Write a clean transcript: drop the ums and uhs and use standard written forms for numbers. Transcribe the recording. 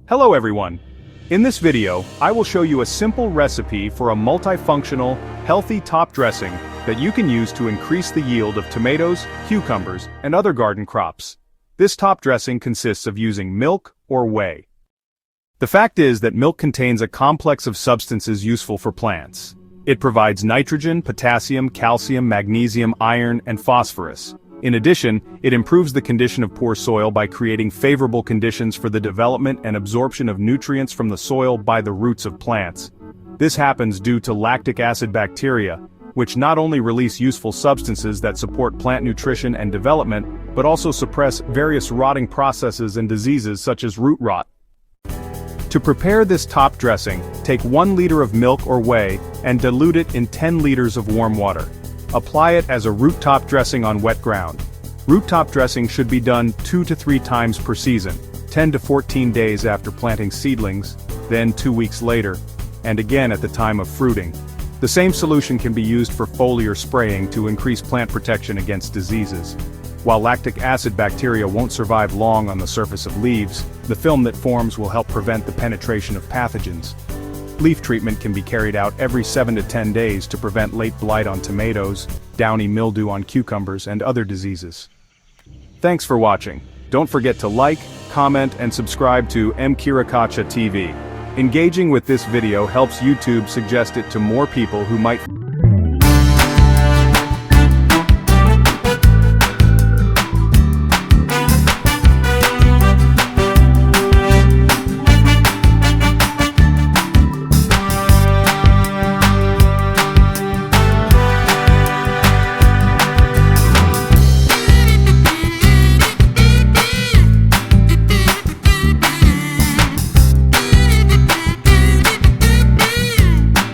Hello everyone! In this video, I will show you a simple recipe for a multifunctional, healthy top dressing that you can use to increase the yield of tomatoes, cucumbers, and other garden crops. This top dressing consists of using milk or whey. The fact is that milk contains a complex of substances useful for plants. It provides nitrogen, potassium, calcium, magnesium, iron, and phosphorus. In addition, it improves the condition of poor soil by creating favorable conditions for the development and absorption of nutrients from the soil by the roots of plants. This happens due to lactic acid bacteria, which not only release useful substances that support plant nutrition and development, but also suppress various rotting processes and diseases such as root rot. To prepare this top dressing, take 1 liter of milk or whey and dilute it in 10 liters of warm water. Apply it as a root top dressing on wet ground. Root top dressing should be done 2 to 3 times per season, 10 to 14 days after planting seedlings, then 2 weeks later, and again at the time of fruiting. The same solution can be used for foliar spraying to increase plant protection against diseases. While lactic acid bacteria won't survive long on the surface of leaves, the film that forms will help prevent the penetration of pathogens. Leaf treatment can be carried out every 7 to 10 days to prevent late blight on tomatoes, downy mildew on cucumbers, and other diseases. Thanks for watching. Don't forget to like, comment, and subscribe to Mkirikacha TV. Engaging with this video helps YouTube suggest it to more people who might